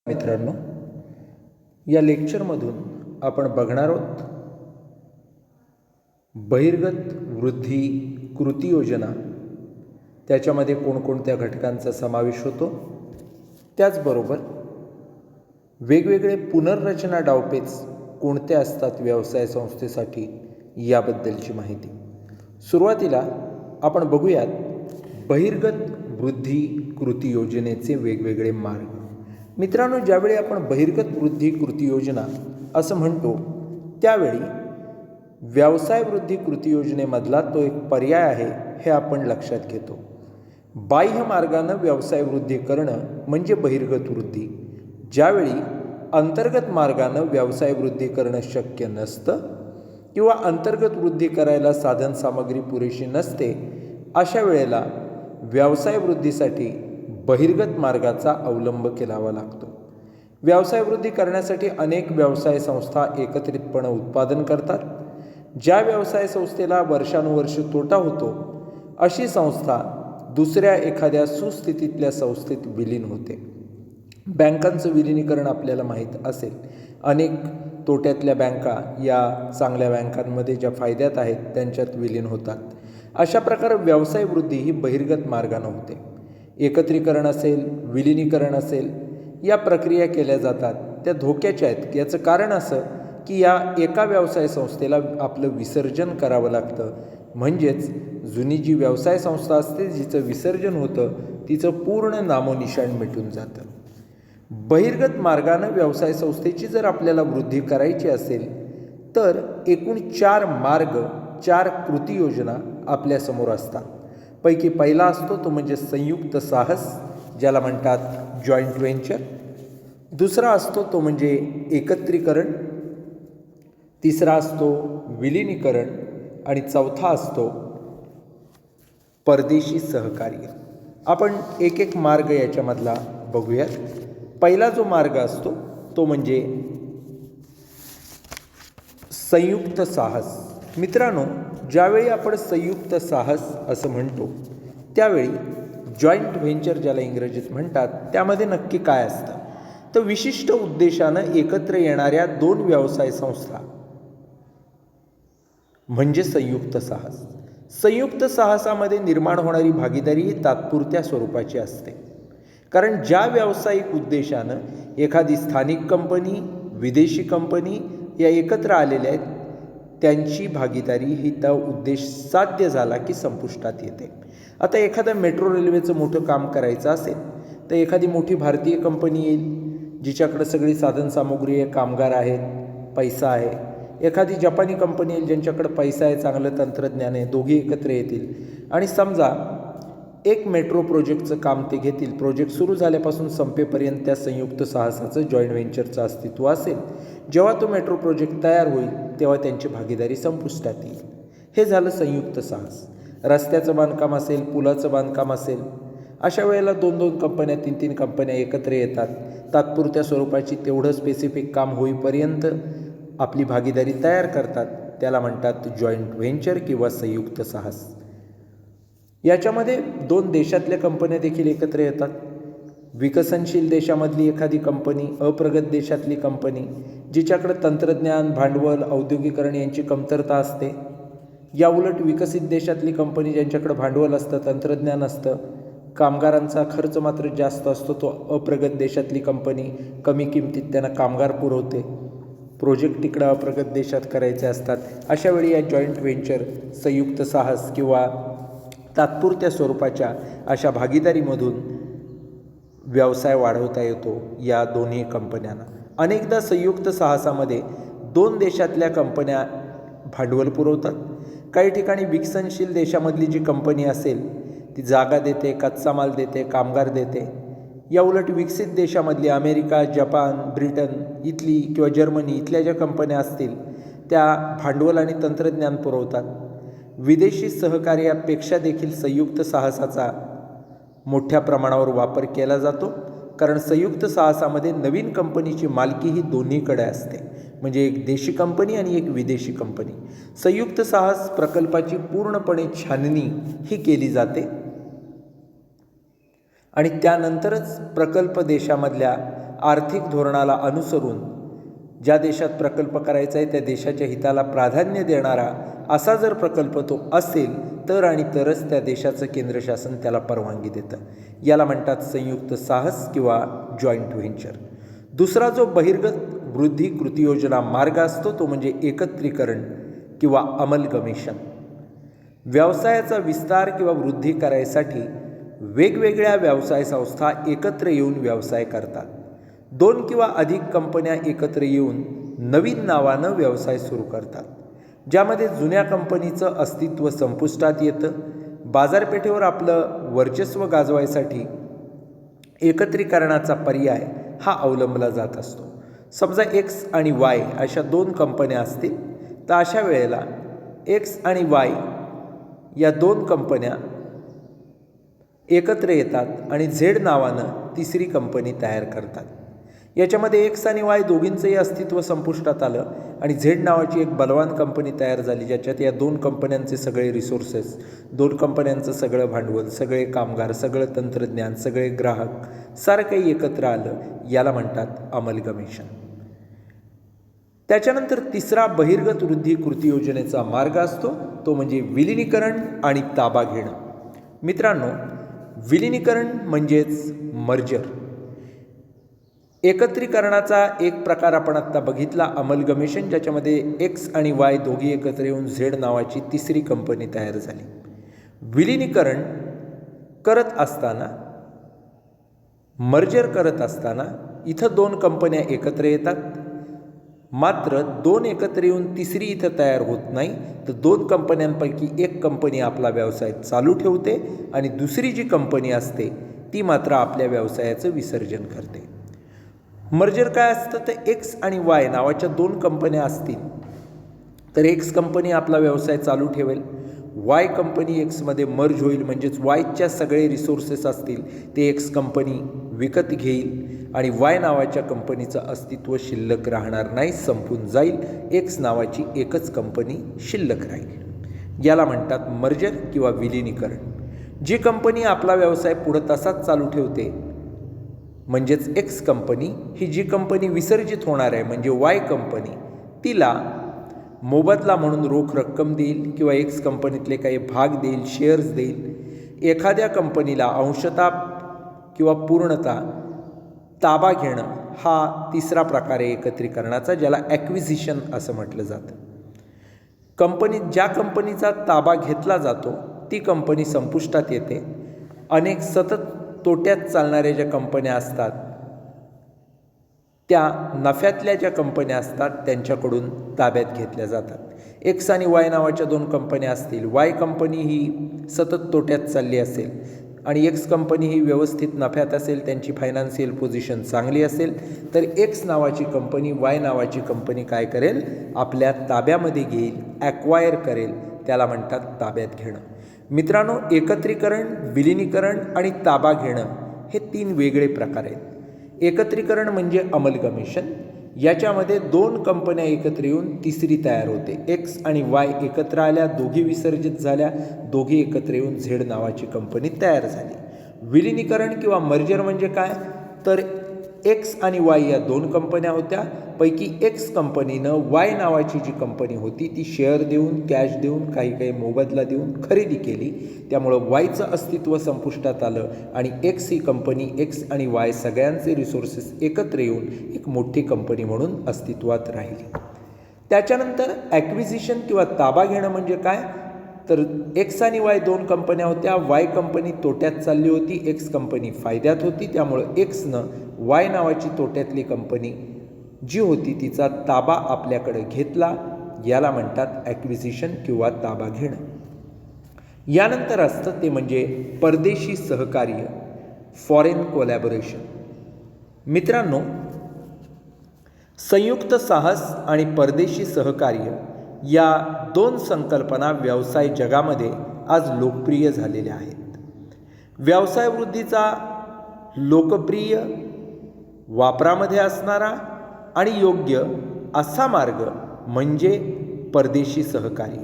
मित्रांनो, या लेक्चरमधून आपण बघणार आहोत बहिर्गत वृद्धी कृती योजना, त्याच्यामध्ये कोणकोणत्या घटकांचा समावेश होतो, त्याचबरोबर वेगवेगळे पुनर्रचना डावपेच कोणते असतात व्यवसाय संस्थेसाठी याबद्दलची माहिती. सुरुवातीला आपण बघूयात बहिर्गत वृद्धी कृती योजनेचे वेगवेगळे मार्ग. मित्रांनो, ज्यावेळी आपण बहिर्गत वृद्धी कृती योजना असं म्हणतो त्यावेळी व्यवसाय वृद्धी कृती योजनेमधला तो एक पर्याय आहे हे आपण लक्षात घेतो. बाह्य मार्गानं व्यवसाय वृद्धी करणं म्हणजे बहिर्गत वृद्धी. ज्यावेळी अंतर्गत मार्गानं व्यवसाय वृद्धी करणं शक्य नसतं किंवा अंतर्गत वृद्धी करायला साधनसामग्री पुरेशी नसते, अशा वेळेला व्यवसाय वृद्धीसाठी बहिर्गत मार्गाचा अवलंब केलावा लागतो. व्यवसाय वृद्धी करण्यासाठी अनेक व्यवसाय संस्था एकत्रितपणे उत्पादन करतात. ज्या व्यवसाय संस्थेला वर्षानुवर्ष तोटा होतो अशी संस्था दुसऱ्या एखाद्या सुस्थितीतल्या संस्थेत विलीन होते. बँकांचं विलिनीकरण आपल्याला माहीत असेल. अनेक तोट्यातल्या बँका या चांगल्या बँकांमध्ये ज्या फायद्यात आहेत त्यांच्यात विलीन होतात. अशा प्रकारे व्यवसाय वृद्धी ही बहिर्गत मार्गाने होते. एकत्रीकरण असेल, विलिनीकरण असेल, या प्रक्रिया केल्या जातात त्या धोक्याच्या आहेत. याचं कारण असं की या एका व्यवसाय संस्थेला आपलं विसर्जन करावं लागतं. म्हणजेच जुनी जी व्यवसाय संस्था असते जिचं विसर्जन होतं तिचं पूर्ण नामोनिशाण मिटून जातं. बहिर्गत मार्गानं व्यवसाय संस्थेची जर आपल्याला वृद्धी करायची असेल तर एकूण 4 मार्ग, 4 कृती योजना आपल्यासमोर असतात. पैकी पहिला असतो तो म्हणजे संयुक्त साहस, ज्याला म्हणतात जॉईंट व्हेंचर. दुसरा असतो तो म्हणजे एकत्रीकरण. तिसरा असतो विलिनीकरण आणि चौथा असतो परदेशी सहकार्य. आपण एक एक मार्ग याच्यामधला बघूयात. पहिला जो मार्ग असतो तो म्हणजे संयुक्त साहस. मित्रांनो, ज्यावेळी आपण संयुक्त साहस असं म्हणतो त्यावेळी जॉईंट व्हेंचर ज्याला इंग्रजीत म्हणतात त्यामध्ये नक्की काय असतं तर विशिष्ट उद्देशानं एकत्र येणाऱ्या 2 व्यवसाय संस्था म्हणजे संयुक्त साहस. संयुक्त साहसामध्ये निर्माण होणारी भागीदारी ही तात्पुरत्या स्वरूपाची असते. कारण ज्या व्यावसायिक उद्देशानं एखादी स्थानिक कंपनी, विदेशी कंपनी या एकत्र आलेल्या आहेत त्यांची भागीदारी ही त्या उद्देश साध्य झाला की संपुष्टात येते. आता एखाद्या मेट्रो रेल्वेचं मोठं काम करायचं असेल तर एखादी मोठी भारतीय कंपनी येईल जिच्याकडे सगळी साधनसामुग्री आहे, कामगार आहेत, पैसा आहे. एखादी जपानी कंपनी येईल ज्यांच्याकडे पैसा आहे, चांगलं तंत्रज्ञान आहे. दोघी एकत्र येतील आणि समजा एक मेट्रो प्रोजेक्टचं काम ते घेतील. प्रोजेक्ट सुरू झाल्यापासून संपेपर्यंत त्या संयुक्त साहसाचं, जॉईंट व्हेंचरचं अस्तित्व असेल. जेव्हा तो मेट्रो प्रोजेक्ट तयार होईल तेव्हा त्यांची भागीदारी संपुष्टात येईल. हे झालं संयुक्त साहस. रस्त्याचं बांधकाम असेल, पुलाचं बांधकाम असेल, अशा वेळेला 2-2 कंपन्या, 3-3 कंपन्या एकत्र येतात. तात्पुरत्या स्वरूपाची तेवढं स्पेसिफिक काम होईपर्यंत आपली भागीदारी तयार करतात. त्याला म्हणतात जॉईंट व्हेंचर किंवा संयुक्त साहस. याच्यामध्ये 2 देशातल्या कंपन्या देखील एकत्र येतात. विकसनशील देशामधली एखादी कंपनी, अप्रगत देशातली कंपनी जिच्याकडे तंत्रज्ञान, भांडवल, औद्योगिकरण यांची कमतरता असते. या उलट विकसित देशातली कंपनी ज्यांच्याकडे भांडवल असतं, तंत्रज्ञान असतं, कामगारांचा खर्च मात्र जास्त असतो, तो अप्रगत देशातली कंपनी कमी किमतीत त्यांना कामगार पुरवते. प्रोजेक्ट तिकडं अप्रगत देशात करायचे असतात. अशा वेळी या जॉईंट व्हेंचर, संयुक्त साहस किंवा तात्पुरत्या स्वरूपाच्या अशा भागीदारीमधून व्यवसाय वाढवता येतो या दोन्ही कंपन्यांना. अनेकदा संयुक्त साहसामध्ये 2 देशातल्या कंपन्या भांडवल पुरवतात. काही ठिकाणी विकसनशील देशामधली जी कंपनी असेल ती जागा देते, कच्चा माल देते, कामगार देते. या उलट विकसित देशामधली अमेरिका, जपान, ब्रिटन इथली किंवा जर्मनी इथल्या ज्या कंपन्या असतील त्या भांडवल आणि तंत्रज्ञान पुरवतात. विदेशी सहकार्यापेक्षा देखील संयुक्त साहसाचा मोठ्या प्रमाणावर वापर केला जातो. कारण संयुक्त साहसामध्ये नवीन कंपनीची मालकी ही दोन्हीकडे असते. म्हणजे एक देशी कंपनी आणि एक विदेशी कंपनी. संयुक्त साहस प्रकल्पाची पूर्णपणे छाननी ही केली जाते आणि त्यानंतरच प्रकल्प देशामधल्या आर्थिक धोरणाला अनुसरून ज्या देशात प्रकल्प करायचा आहे त्या देशाच्या हिताला प्राधान्य देणारा असा जर प्रकल्प तो असेल तर आणि तरच त्या देशाचं केंद्र शासन त्याला परवानगी देतं. याला म्हणतात संयुक्त साहस किंवा जॉईंट व्हेंचर. दुसरा जो बहिर्गत वृद्धी कृती योजना मार्ग असतो तो म्हणजे एकत्रीकरण किंवा अमलगमेशन. व्यवसायाचा विस्तार किंवा वृद्धी करायसाठी वेगवेगळ्या व्यवसाय संस्था एकत्र येऊन व्यवसाय करतात. 2 किंवा अधिक कंपन्या एकत्र येऊन नवीन नावानं व्यवसाय सुरू करतात, ज्यामध्ये जुन्या कंपनीचं अस्तित्व संपुष्टात येतं. बाजारपेठेवर आपलं वर्चस्व गाजवायसाठी एकत्रीकरणाचा पर्याय हा अवलंबला जात असतो. समजा एक्स आणि वाय अशा 2 कंपन्या असतील तर अशा वेळेला एक्स आणि वाय या 2 कंपन्या एकत्र येतात आणि झेड नावानं तिसरी कंपनी तयार करतात. याच्यामध्ये एक्स आणि वाय दोघींचंही अस्तित्व संपुष्टात आलं आणि झेड नावाची एक बलवान कंपनी तयार झाली, ज्याच्यात या 2 कंपन्यांचे सगळे रिसोर्सेस, 2 कंपन्यांचं सगळं भांडवल, सगळे कामगार, सगळं तंत्रज्ञान, सगळे ग्राहक सारं काही एकत्र आलं. याला म्हणतात अमलगमेशन. त्याच्यानंतर तिसरा बहिर्गत वृद्धी कृती योजनेचा मार्ग असतो तो म्हणजे विलिनीकरण आणि ताबा घेणं. मित्रांनो, विलिनीकरण म्हणजेच मर्जर. एकत्रीकरणाचा एक प्रकार आपण आत्ता बघितला अमलगमेशन, ज्याच्यामध्ये एक्स आणि वाय दोघी एकत्र येऊन झेड नावाची तिसरी कंपनी तयार झाली. विलिनीकरण करत असताना, मर्जर करत असताना इथं 2 कंपन्या एकत्र येतात, मात्र 2 एकत्र येऊन तिसरी इथं तयार होत नाही, तर 2 कंपन्यांपैकी एक कंपनी आपला व्यवसाय चालू ठेवते आणि दुसरी जी कंपनी असते ती मात्र आपल्या व्यवसायाचं विसर्जन करते. मर्जर काय असतं तर एक्स आणि वाय नावाच्या 2 कंपन्या असतील तर एक्स कंपनी आपला व्यवसाय चालू ठेवेल, वाय कंपनी एक्समध्ये मर्ज होईल, म्हणजेच वायच्या सगळे रिसोर्सेस असतील ते एक्स कंपनी विकत घेईल आणि वाय नावाच्या कंपनीचं अस्तित्व शिल्लक राहणार नाही, संपून जाईल. एक्स नावाची एकच कंपनी शिल्लक राहील. याला म्हणतात मर्जर किंवा विलिनीकरण. जी कंपनी आपला व्यवसाय पुढं तसाच चालू ठेवते म्हणजेच एक्स कंपनी, ही जी कंपनी विसर्जित होणार आहे म्हणजे वाय कंपनी, तिला मोबदला म्हणून रोख रक्कम देईल किंवा एक्स कंपनीतले काही भाग देईल, शेअर्स देईल. एखाद्या कंपनीला अंशतः किंवा पूर्णतः ताबा घेणं हा तिसरा प्रकार आहे एकत्रीकरणाचा, ज्याला ॲक्विझिशन असं म्हटलं जातं. ज्या कंपनीचा ताबा घेतला जातो ती कंपनी संपुष्टात येते. अनेक सतत तोट्यात चालणाऱ्या ज्या कंपन्या असतात त्या नफ्यातल्या ज्या कंपन्या असतात त्यांच्याकडून ताब्यात घेतल्या जातात. एक्स आणि वाय नावाच्या 2 कंपन्या असतील, वाय कंपनी ही सतत तोट्यात चालली असेल आणि एक्स कंपनी ही व्यवस्थित नफ्यात असेल, त्यांची फायनान्शियल पोझिशन चांगली असेल, तर एक्स नावाची कंपनी वाय नावाची कंपनी काय करेल, आपल्या ताब्यामध्ये घेईल, ॲक्वायर करेल. त्याला म्हणतात ताब्यात घेणं. मित्रांनो, एकत्रीकरण, विलिनीकरण आणि ताबा घेणं हे 3 वेगळे प्रकार आहेत. एकत्रीकरण म्हणजे अमलगमेशन. याच्यामध्ये 2 कंपन्या एकत्र येऊन तिसरी तयार होते. एक्स आणि वाय एकत्र आल्या, दोघी विसर्जित झाल्या, दोघी एकत्र येऊन झेड नावाची कंपनी तयार झाली. विलिनीकरण किंवा मर्जर म्हणजे काय तर एक्स आणि वाय या 2 कंपन्या होत्या, पैकी एक्स कंपनीनं वाय नावाची जी कंपनी होती ती शेअर देऊन, कॅश देऊन, काही मोबदला देऊन खरेदी केली. त्यामुळं वायचं अस्तित्व संपुष्टात आलं आणि एक्स ही कंपनी, एक्स आणि वाय सगळ्यांचे रिसोर्सेस एकत्र येऊन एक मोठी कंपनी म्हणून अस्तित्वात राहिली. त्याच्यानंतर ॲक्विझिशन किंवा ताबा घेणं म्हणजे काय तर एक्स आणि वाय 2 कंपन्या होत्या, वाय कंपनी तोट्यात चालली होती, एक्स कंपनी फायद्यात होती. त्यामुळं एक्सनं वाय नावाची तोट्यातली कंपनी जी होती तिचा ताबा आपल्याकडे घेतला. याला म्हणतात ॲक्विझिशन किंवा ताबा घेणं. यानंतर असतं ते म्हणजे परदेशी सहकार्य, फॉरेन कोलॅबोरेशन. मित्रांनो, संयुक्त साहस आणि परदेशी सहकार्य या 2 संकल्पना व्यवसाय जगामध्ये आज लोकप्रिय झालेल्या आहेत. व्यवसाय वृद्धीचा लोकप्रिय, वापरामध्ये असणारा आणि योग्य असा मार्ग म्हणजे परदेशी सहकार्य.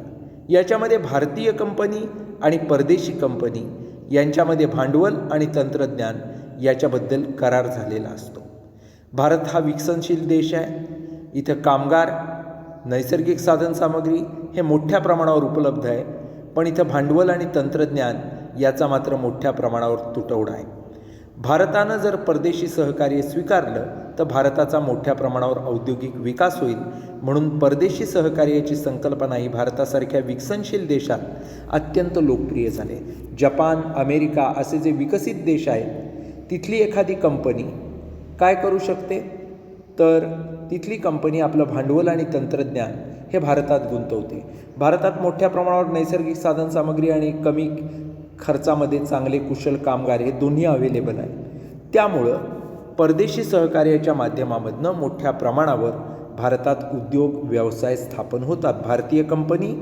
याच्यामध्ये भारतीय कंपनी आणि परदेशी कंपनी यांच्यामध्ये भांडवल आणि तंत्रज्ञान याच्याबद्दल करार झालेला असतो. भारत हा विकसनशील देश आहे. इथं कामगार, नैसर्गिक साधनसामग्री हे मोठ्या प्रमाणावर उपलब्ध आहे, पण इथं भांडवल आणि तंत्रज्ञान याचा मात्र मोठ्या प्रमाणावर तुटवडा आहे. भारतानं जर परदेशी सहकार्य स्वीकारलं तर भारताचा मोठ्या प्रमाणावर औद्योगिक विकास होईल. म्हणून परदेशी सहकार्याची संकल्पना ही भारतासारख्या विकसनशील देशात अत्यंत लोकप्रिय झाली. जपान, अमेरिका असे जे विकसित देश आहेत तिथली एखादी कंपनी काय करू शकते, तर तिथली कंपनी आपलं भांडवल आणि तंत्रज्ञान हे भारतात गुंतवते. भारतात मोठ्या प्रमाणावर नैसर्गिक साधनसामग्री आणि कमी खर्चामध्ये चांगले कुशल कामगार हे दोन्ही अवेलेबल आहे. त्यामुळं परदेशी सहकार्याच्या माध्यमामधनं मोठ्या प्रमाणावर भारतात उद्योग व्यवसाय स्थापन होतात. भारतीय कंपनी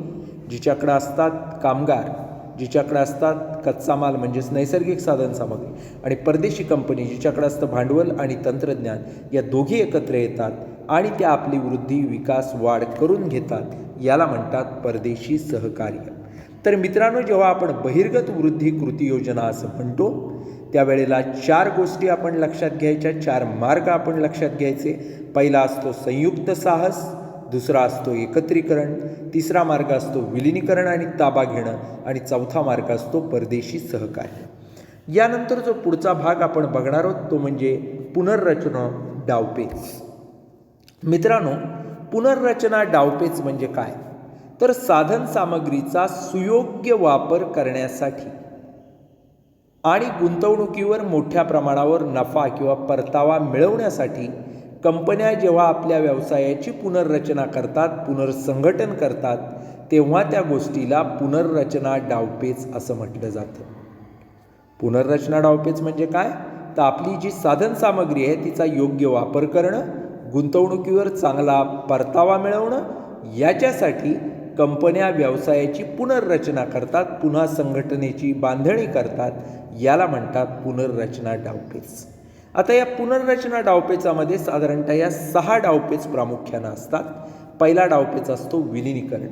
जिच्याकडे असतात कामगार, जिच्याकडे असतात कच्चा माल म्हणजेच नैसर्गिक साधनसामग्री, आणि परदेशी कंपनी जिच्याकडे असतं भांडवल आणि तंत्रज्ञान, या दोघी एकत्र येतात आणि त्या आपली वृद्धी, विकास, वाढ करून घेतात. याला म्हणतात परदेशी सहकार्य. तर मित्रांनो, जेव्हा आपण बहिर्गत वृद्धी कृती योजना असं म्हणतो त्यावेळेला 4 गोष्टी आपण लक्षात घ्यायच्या, 4 मार्ग आपण लक्षात घ्यायचे. पहिला असतो संयुक्त साहस, दुसरा असतो एकत्रीकरण, तिसरा मार्ग असतो विलिनीकरण आणि ताबा घेणं, आणि चौथा मार्ग असतो परदेशी सहकार्य. यानंतर जो पुढचा भाग आपण बघणार आहोत तो म्हणजे पुनर्रचना डावपेच. मित्रांनो, पुनर्रचना डावपेच म्हणजे काय, तर साधन सामग्रीचा सुयोग्य वापर करण्यासाठी आणि गुंतवणुकीवर मोठ्या प्रमाणावर नफा किंवा परतावा मिळवण्यासाठी कंपन्या जेव्हा आपल्या व्यवसायाची पुनर्रचना करतात, पुनर्संघटन करतात, तेव्हा त्या गोष्टीला पुनर्रचना डावपेच असं म्हटलं जातं. पुनर्रचना डावपेच म्हणजे काय, तर आपली जी साधनसामग्री आहे तिचा योग्य वापर करणं, गुंतवणुकीवर चांगला परतावा मिळवणं, याच्यासाठी कंपन्या व्यवसायाची पुनर्रचना करतात, पुन्हा संघटनेची बांधणी करतात. याला म्हणतात पुनर्रचना डावपेच. आता या पुनर्रचना डावपेचामध्ये साधारणतः या 6 डावपेच प्रामुख्यानं असतात. पहिला डावपेच असतो विलिनीकरण,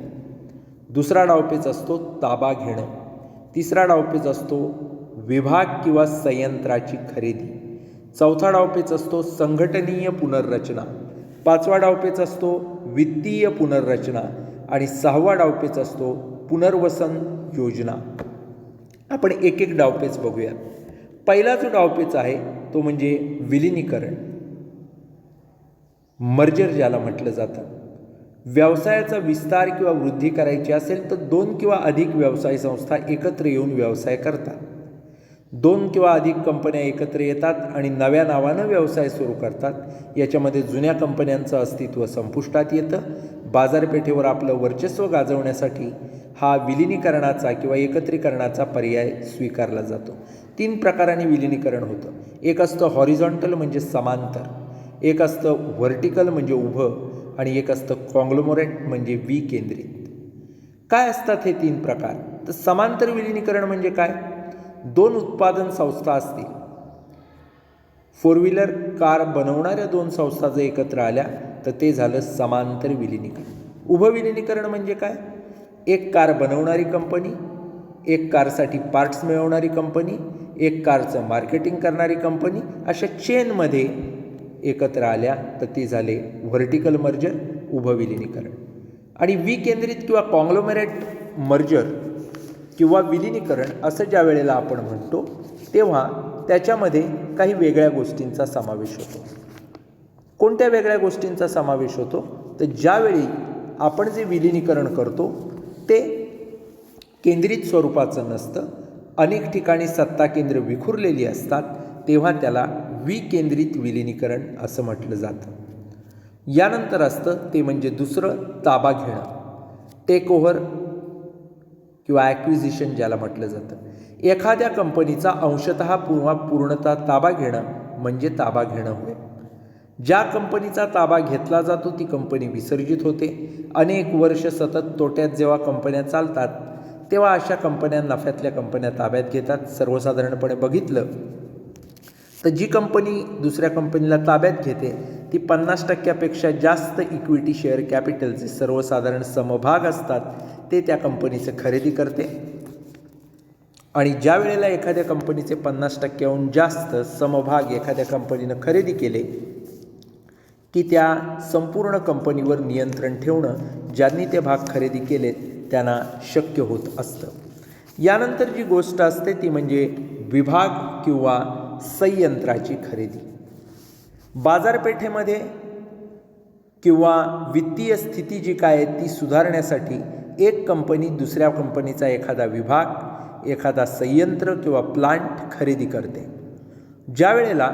दुसरा डावपेच असतो ताबा घेणं, तिसरा डावपेच असतो विभाग किंवा संयंत्राची खरेदी, चौथा डावपेच असतो संघटनीय पुनर्रचना, पाचवा डावपेच असतो वित्तीय पुनर्रचना, आणि 6वा डावपेच असतो पुनर्वसन योजना. आपण एक एक डावपेच बघूयात. पहिला जो डावपेच आहे तो म्हणजे विलिनीकरण, मर्जर ज्याला म्हटलं जातं. व्यवसायाचा विस्तार किंवा वृद्धी करायची असेल तर 2 किंवा अधिक व्यवसाय संस्था एकत्र येऊन व्यवसाय करतात. 2 किंवा अधिक कंपन्या एकत्र येतात आणि नव्या नावानं व्यवसाय सुरू करतात. याच्यामध्ये जुन्या कंपन्यांचं अस्तित्व संपुष्टात येतं. बाजारपेठेवर आपलं वर्चस्व गाजवण्यासाठी हा विलिनीकरणाचा किंवा एकत्रीकरणाचा पर्याय स्वीकारला जातो. 3 प्रकारांनी विलिनीकरण होतं. एक असतं हॉरिझॉन्टल म्हणजे समांतर, एक असतं व्हर्टिकल म्हणजे उभं, आणि एक असतं कॉंग्लोमरेट म्हणजे विकेंद्रित. काय असतात हे 3 प्रकार, तर समांतर विलिनीकरण म्हणजे काय, 2 उत्पादन संस्था असतील, 4 व्हीलर कार बनवणाऱ्या 2 संस्था जर एकत्र आल्या तर ते झालं समांतर विलिनीकरण. उभं विलिनीकरण म्हणजे काय, एक कार बनवणारी कंपनी, एक कारसाठी पार्ट्स मिळवणारी कंपनी, एक कारचं मार्केटिंग करणारी कंपनी, अशा चेनमध्ये एकत्र आल्या तर ते झाले व्हर्टिकल मर्जर, उभं विलिनीकरण. आणि विकेंद्रित किंवा कॉंग्लोमरेट मर्जर किंवा विलिनीकरण असं ज्या वेळेला आपण म्हणतो तेव्हा त्याच्यामध्ये काही वेगळ्या गोष्टींचा समावेश होतो. कोणत्या वेगळ्या गोष्टींचा समावेश होतो, तर ज्यावेळी आपण जे विलिनीकरण करतो ते केंद्रित स्वरूपाचं नसतं, अनेक ठिकाणी सत्ता केंद्र विखुरलेली असतात, तेव्हा त्याला विकेंद्रित विलिनीकरण असं म्हटलं जातं. यानंतर असतं ते म्हणजे दुसरं ताबा घेणं, टेक ओव्हर किंवा ॲक्विजिशन ज्याला म्हटलं जातं. एखाद्या कंपनीचा अंशतः किंवा पूर्णतः ताबा घेणं म्हणजे ताबा घेणं होय. ज्या कंपनीचा ताबा घेतला जातो ती कंपनी विसर्जित होते. अनेक वर्ष सतत तोट्यात जेव्हा कंपन्या चालतात तेव्हा अशा कंपन्या नफ्यातल्या कंपन्या ताब्यात घेतात. सर्वसाधारणपणे बघितलं तर जी कंपनी दुसऱ्या कंपनीला ताब्यात घेते ती 50% जास्त इक्विटी शेअर कॅपिटलचे सर्वसाधारण समभाग असतात ते त्या कंपनीचे खरेदी करते. आणि ज्या वेळेला एखाद्या कंपनीचे 50%हून जास्त समभाग एखाद्या कंपनीनं खरेदी केले की त्या संपूर्ण कंपनीवर नियंत्रण ठेवणं ज्यांनी ते भाग खरेदी केलेत त्यांना शक्य होत असतं. यानंतर जी गोष्ट असते ती म्हणजे विभाग किंवा संयंत्राची खरेदी. बाजारपेठेमध्ये किंवा वित्तीय स्थिती जी काय आहे ती सुधारण्यासाठी एक कंपनी दुसऱ्या कंपनीचा एखादा विभाग, एखादा संयंत्र किंवा प्लांट खरेदी करते. ज्या वेळेला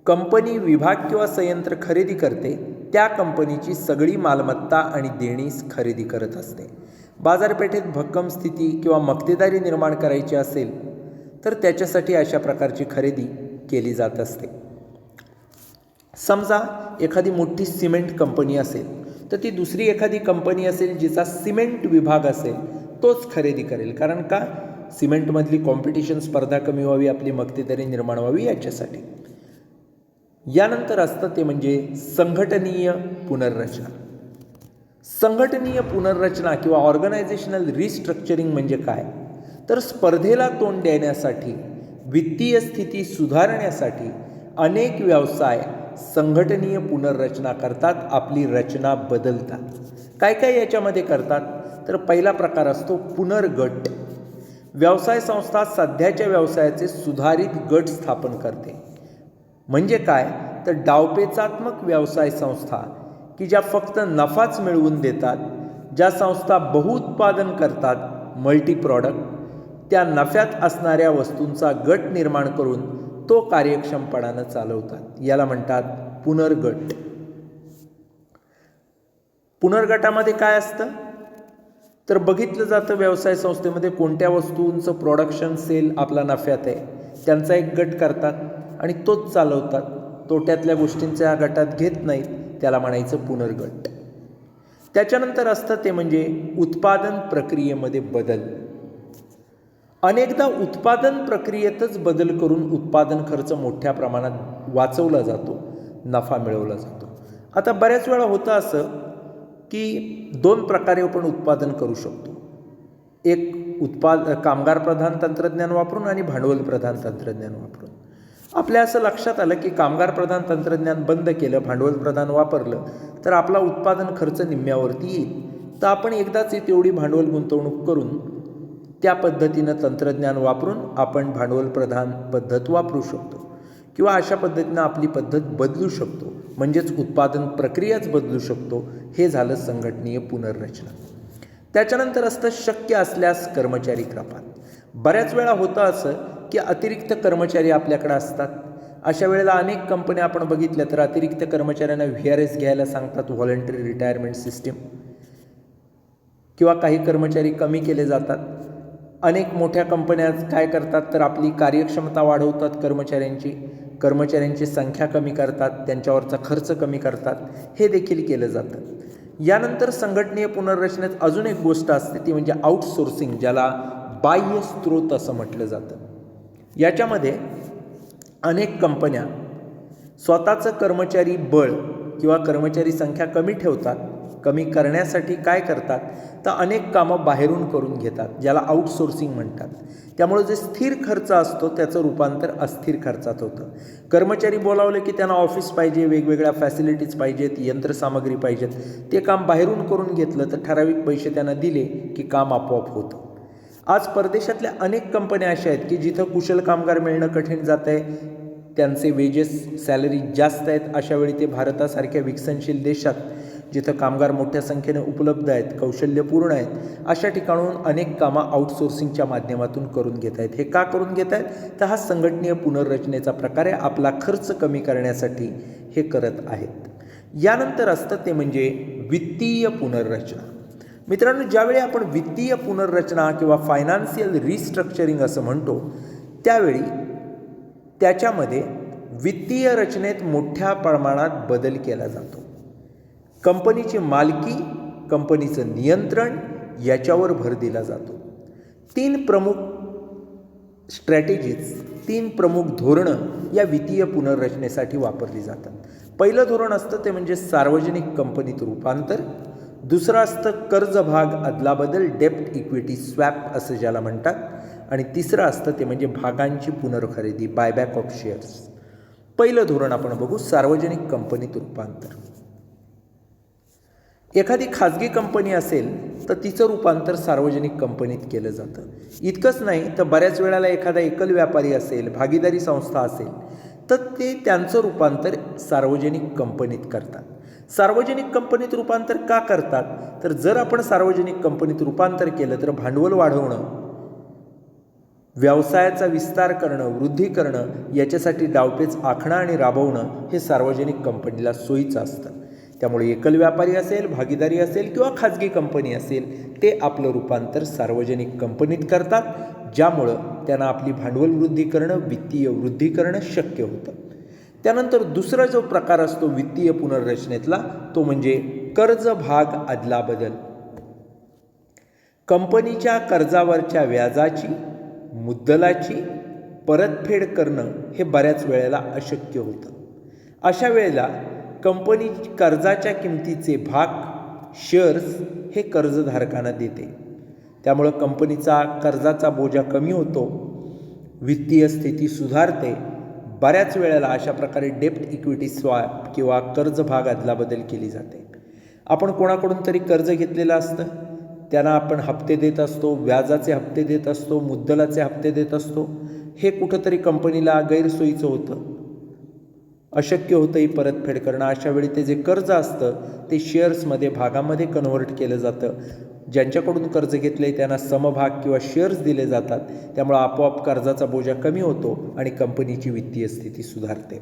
कंपनी विभाग किंवा संयंत्र खरेदी करते त्या कंपनीची सगळी मालमत्ता आणि देणी खरेदी करत असते. बाजारपेठेत भक्कम स्थिती किंवा मक्तेदारी निर्माण करायची असेल तर त्याच्यासाठी अशा प्रकारची खरेदी केली जात असते. समजा एखादी मोठी सिमेंट कंपनी असेल तर ती दुसरी एखादी कंपनी असेल जिचा सिमेंट विभाग असेल तोच खरेदी करेल. कारण का? सिमेंटमधली कॉम्पिटिशन, स्पर्धा कमी व्हावी, आपली मक्तेदारी निर्माण व्हावी याच्यासाठी. यानंतर असतं ते म्हणजे संघटनीय पुनर्रचना. संघटनीय पुनर्रचना किंवा ऑर्गनायझेशनल रिस्ट्रक्चरिंग म्हणजे काय? तर स्पर्धेला तोंड देण्यासाठी, वित्तीय स्थिती सुधारण्यासाठी अनेक व्यवसाय संघटनीय पुनर्रचना करतात, आपली रचना बदलतात. काय काय याच्यामध्ये करतात? तर पहिला प्रकार असतो पुनर्गट. व्यवसाय संस्था सध्याच्या व्यवसायाचे सुधारित गट स्थापन करते. म्हणजे काय? तर डावपेचात्मक व्यवसाय संस्था की ज्या फक्त नफाच मिळवून देतात, ज्या संस्था बहुउत्पादन करतात, मल्टी प्रॉडक्ट, त्या नफ्यात असणाऱ्या वस्तूंचा गट निर्माण करून तो कार्यक्षमपणानं चालवतात. याला म्हणतात पुनर्गट. पुनर्गटामध्ये काय असतं? तर बघितलं जातं व्यवसाय संस्थेमध्ये कोणत्या वस्तूंचं प्रोडक्शन सेल आपला नफ्यात आहे त्यांचा एक गट करतात आणि तोच चालवतात. तोट्यातल्या गोष्टींच्या गटात घेत नाहीत, त्याला म्हणायचं पुनर्गट. त्याच्यानंतर असतं ते म्हणजे उत्पादन प्रक्रियेमध्ये बदल. अनेकदा उत्पादन प्रक्रियेतच बदल करून उत्पादन खर्च मोठ्या प्रमाणात वाचवला जातो, नफा मिळवला जातो. आता बऱ्याच वेळा होतं असं की दोन प्रकारे आपण उत्पादन करू शकतो. एक कामगार प्रधान तंत्रज्ञान वापरून आणि भांडवल प्रधान तंत्रज्ञान वापरून. आपल्या असं लक्षात आलं की कामगार प्रधान तंत्रज्ञान बंद केलं, भांडवल प्रधान वापरलं तर आपला उत्पादन खर्च निम्म्यावरती येईल. तर आपण एकदाच तेवढी भांडवल गुंतवणूक करून त्या पद्धतीनं तंत्रज्ञान वापरून आपण भांडवल प्रधान पद्धत वापरू शकतो किंवा अशा पद्धतीनं आपली पद्धत बदलू शकतो. म्हणजेच उत्पादन प्रक्रियाच बदलू शकतो. हे झालं संघटनीय पुनर्रचना. त्याच्यानंतर असतं शक्य असल्यास कर्मचारी कपात. बऱ्याच वेळा होतं असं की अतिरिक्त कर्मचारी आपल्याकडे असतात. अशा वेळेला अनेक कंपन्या आपण बघितल्या तर अतिरिक्त कर्मचाऱ्यांना VRS घ्यायला सांगतात, व्हॉलंटरी रिटायरमेंट सिस्टीम, किंवा काही कर्मचारी कमी केले जातात. अनेक मोठ्या कंपन्या काय करतात तर आपली कार्यक्षमता वाढवतात, कर्मचाऱ्यांची संख्या कमी करतात, त्यांच्यावरचा खर्च कमी करतात. हे देखील केलं जातं. यानंतर संघटनीय पुनर्रचनेत अजून एक गोष्ट असते ती म्हणजे आउटसोर्सिंग, ज्याला बाह्य स्रोत असं म्हटलं जातं. याच्यामध्ये अनेक कंपन्या स्वतःचं कर्मचारी बळ किंवा कर्मचारी संख्या कमी ठेवतात. कमी करण्यासाठी काय करतात तर अनेक कामं बाहेरून करून घेतात, ज्याला आउटसोर्सिंग म्हणतात. त्यामुळे जे स्थिर खर्च असतो त्याचं रूपांतर अस्थिर खर्चात होतं. कर्मचारी बोलावले की त्यांना ऑफिस पाहिजे, वेगवेगळ्या फॅसिलिटीज पाहिजेत, यंत्रसामग्री पाहिजेत. ते काम बाहेरून करून घेतलं तर ठराविक पैसे त्यांना दिले की काम आपोआप होतं. आज परदेशातल्या अनेक कंपन्या अशा आहेत की जिथं कुशल कामगार मिळणं कठीण जात आहे, त्यांचे वेजेस, सॅलरी जास्त आहेत. अशावेळी ते भारतासारख्या विकसनशील देशात जिथं कामगार मोठ्या संख्येने उपलब्ध आहेत, कौशल्यपूर्ण आहेत, अशा ठिकाणून अनेक कामं आउटसोर्सिंगच्या माध्यमातून करून घेत आहेत. हे का करून घेत आहेत? तर हा संघटनीय पुनर्रचनेचा प्रकार आहे. आपला खर्च कमी करण्यासाठी हे करत आहेत. यानंतर असतं ते म्हणजे वित्तीय पुनर्रचना. मित्रांनो, ज्यावेळी आपण वित्तीय पुनर्रचना किंवा फायनान्शियल रिस्ट्रक्चरिंग असं म्हणतो त्यावेळी त्याच्यामध्ये वित्तीय रचनेत मोठ्या प्रमाणात बदल केला जातो. कंपनीची मालकी, कंपनीचं नियंत्रण याच्यावर भर दिला जातो. 3 प्रमुख स्ट्रॅटेजीज, 3 प्रमुख धोरणं या वित्तीय पुनर्रचनेसाठी वापरली जातात. पहिलं धोरण असतं ते म्हणजे सार्वजनिक कंपनीत रूपांतर. दुसरं असतं कर्ज भाग अदलाबदल, डेप्ट इक्विटी स्वॅप असं ज्याला म्हणतात. आणि तिसरं असतं ते म्हणजे भागांची पुनर्खरेदी, बायबॅक ऑफ शेअर्स. पहिलं धोरण आपण बघू, सार्वजनिक कंपनीत रूपांतर. एखादी खाजगी कंपनी असेल तर तिचं रूपांतर सार्वजनिक कंपनीत केलं जातं. इतकंच नाही तर बऱ्याच वेळेला एखादा एकल व्यापारी असेल, भागीदारी संस्था असेल तर ते त्यांचं रूपांतर सार्वजनिक कंपनीत करतात. सार्वजनिक कंपनीत रूपांतर का करतात? तर जर आपण सार्वजनिक कंपनीत रूपांतर केलं तर भांडवल वाढवणं, व्यवसायाचा विस्तार करणं, वृद्धी करणं याच्यासाठी डावपेच आखणं आणि राबवणं हे सार्वजनिक कंपनीला सोयीचं असतं. त्यामुळे एकल व्यापारी असेल, भागीदारी असेल किंवा खाजगी कंपनी असेल ते आपलं रूपांतर सार्वजनिक कंपनीत करतात, ज्यामुळं त्यांना आपली भांडवल वृद्धी करणं, वित्तीय वृद्धी करणं शक्य होतं. त्यानंतर दुसरा जो प्रकार असतो वित्तीय पुनर्रचनेतला तो म्हणजे कर्ज भाग अदलाबदल. कंपनीच्या कर्जावरच्या व्याजाची, मुद्दलाची परतफेड करणं हे बऱ्याच वेळेला अशक्य होतं. अशा वेळेला कंपनी कर्जाच्या किमतीचे भाग, शेअर्स हे कर्जधारकांना देते. त्यामुळं कंपनीचा कर्जाचा बोजा कमी होतो, वित्तीय स्थिती सुधारते. बऱ्याच वेळेला अशा प्रकारे डेप्ट इक्विटी स्वॅप किंवा कर्ज भाग अदलाबदल केली जाते. आपण कोणाकडून तरी कर्ज घेतलेलं असतं, त्यांना आपण हप्ते देत असतो, व्याजाचे हप्ते देत असतो, मुद्दलाचे हप्ते देत असतो. हे कुठंतरी कंपनीला गैरसोयीचं होतं, अशक्य होतं ही परतफेड करणं. अशा वेळी ते जे कर्ज असतं ते शेअर्समध्ये, भागामध्ये कन्व्हर्ट केलं जातं. ज्यांच्याकडून कर्ज घेतले त्यांना समभाग किंवा शेअर्स दिले जातात. त्यामुळे आपोआप कर्जाचा बोजा कमी होतो आणि कंपनीची वित्तीय स्थिती सुधारते.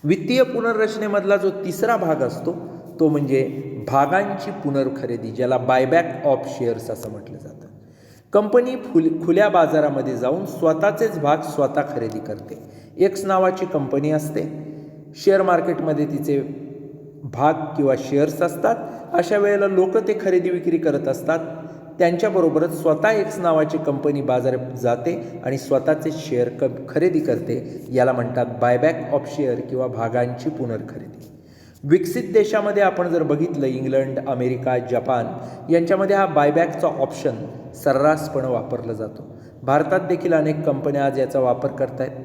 वित्तीय पुनर्रचनेमधला जो तिसरा भाग असतो तो म्हणजे भागांची पुनर्खरेदी, ज्याला बायबॅक ऑफ शेअर्स असं म्हटलं जातं. कंपनी खुल्या बाजारामध्ये जाऊन स्वतःचेच भाग स्वतः खरेदी करते. एक्स नावाची कंपनी असते, शेअर मार्केटमध्ये तिचे भाग किंवा शेअर्स असतात. अशा वेळेला लोक ते खरेदी विक्री करत असतात. त्यांच्याबरोबरच स्वतः एक्स नावाची कंपनी बाजारात जाते आणि स्वतःचे शेअर खरेदी करते. याला म्हणतात बायबॅक ऑफ शेअर किंवा भागांची पुनर्खरेदी. विकसित देशामध्ये आपण जर बघितलं, इंग्लंड, अमेरिका, जपान यांच्यामध्ये हा बायबॅकचा ऑप्शन सर्रासपणे वापरला जातो. भारतात देखील अनेक कंपन्या आज याचा वापर करत आहेत.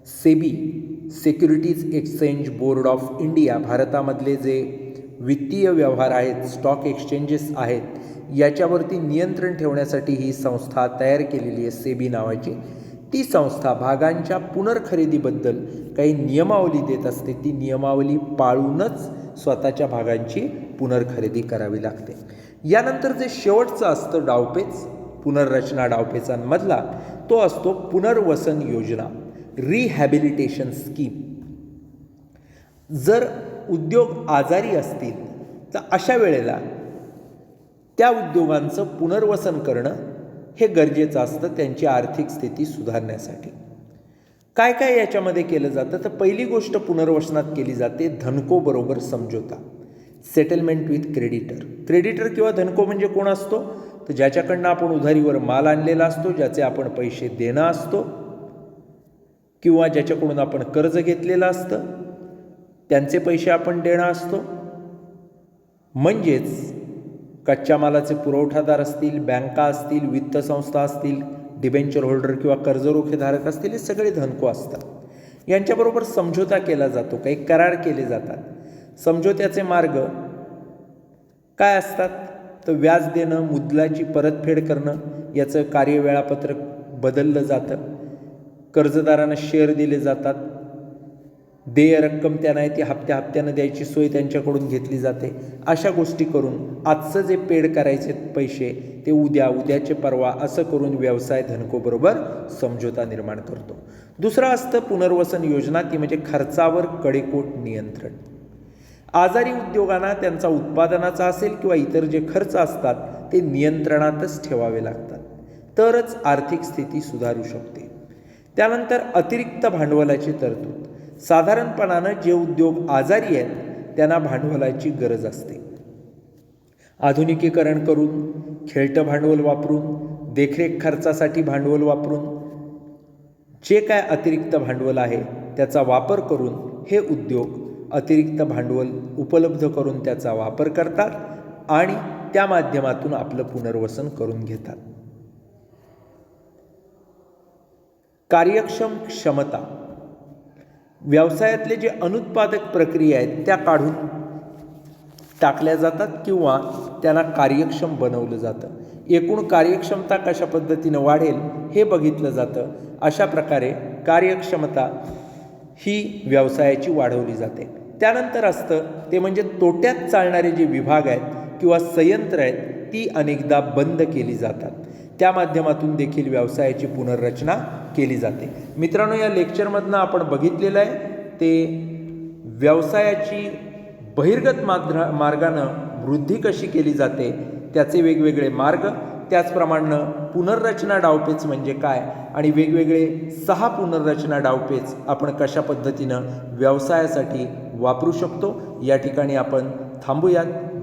SEBI, securities exchange board of India, भारतामधले जे वित्तीय व्यवहार आहेत, स्टॉक एक्सचेंजेस आहेत, याच्यावरती नियंत्रण ठेवण्यासाठी ही संस्था तयार केलेली आहे, सेबी नावाची. ती संस्था भागांच्या पुनर्खरेदीबद्दल काही नियमावली देत असते. ती नियमावली पाळूनच स्वतःच्या भागांची पुनर्खरेदी करावी लागते. यानंतर जे शेवटचं असतं डावपेच, पुनर्रचना डावपेचांमधला, तो असतो पुनर्वसन योजना, रिहॅबिलिटेशन स्कीम. जर उद्योग आजारी असतील तर अशा वेळेला त्या उद्योगांचं पुनर्वसन करणं हे गरजेचं असतं त्यांची आर्थिक स्थिती सुधारण्यासाठी. काय काय याच्यामध्ये केलं जातं? तर पहिली गोष्ट पुनर्वसनात केली जाते धनको बरोबर समझोता, सेटलमेंट विथ क्रेडिटर. क्रेडिटर किंवा धनको म्हणजे कोण असतो? तर ज्याच्याकडनं आपण उधारीवर माल आणलेला असतो, ज्याचे आपण पैसे देणं असतो किंवा ज्याच्याकडून आपण कर्ज घेतलेलं असतं त्यांचे पैसे आपण देणं असतो. म्हणजेच कच्च्या मालाचे पुरवठादार असतील, बँका असतील, वित्त संस्था असतील, डिबेंचर होल्डर किंवा कर्जरोखेधारक असतील, हे सगळे धनको असतात. यांच्याबरोबर समझोता केला जातो, काही करार केले जातात. समझोत्याचे मार्ग काय असतात? तर व्याज देणं, मुद्दलाची परतफेड करणं, याचं कार्यवेळापत्रक बदललं जातं. कर्जदारांना शेअर दिले जातात. देय रक्कम त्यांना ती हप्त्यानं द्यायची सोय त्यांच्याकडून घेतली जाते. अशा गोष्टी करून आजचं जे पेड करायचे पैसे ते उद्या, उद्याचे परवा असं करून व्यवसाय धनकोबरोबर समझोता निर्माण करतो. दुसरं असतं पुनर्वसन योजना, ती म्हणजे खर्चावर कडेकोट नियंत्रण. आजारी उद्योगांना त्यांचा उत्पादनाचा असेल किंवा इतर जे खर्च असतात ते नियंत्रणातच ठेवावे लागतात, तरच आर्थिक स्थिती सुधारू शकते. त्यानंतर अतिरिक्त भांडवलाची तरतूद. साधारणपणानं जे उद्योग आजारी आहेत त्यांना भांडवलाची गरज असते. आधुनिकीकरण करून, खेळतं भांडवल वापरून, देखरेख खर्चासाठी भांडवल वापरून, जे काय अतिरिक्त भांडवल आहे त्याचा वापर करून हे उद्योग अतिरिक्त भांडवल उपलब्ध करून त्याचा वापर करतात आणि त्या माध्यमातून आपलं पुनर्वसन करून घेतात. कार्यक्षम क्षमता. व्यवसायातले जे अनुत्पादक प्रक्रिया आहेत त्या काढून टाकल्या जातात किंवा त्यांना कार्यक्षम बनवलं जातं. एकूण कार्यक्षमता कशा पद्धतीनं वाढेल हे बघितलं जातं. अशा प्रकारे कार्यक्षमता ही व्यवसायाची वाढवली जाते. त्यानंतर असतं ते म्हणजे तोट्यात चालणारे जे विभाग आहेत किंवा संयंत्र आहेत ती अनेकदा बंद केली जातात. त्या माध्यमातून देखील व्यवसायाची पुनर्रचना केली जाते. मित्रांनो, या लेक्चरमधनं आपण बघितलेलं आहे ते व्यवसायाची बहिर्गत मार्गानं वृद्धी कशी केली जाते, त्याचे वेगवेगळे मार्ग, त्याचप्रमाणे पुनर्रचना डावपेच म्हणजे काय आणि वेगवेगळे 6 पुनर्रचना डावपेच आपण कशा पद्धतीनं व्यवसायासाठी वापरू शकतो. या ठिकाणी आपण थांबूयात.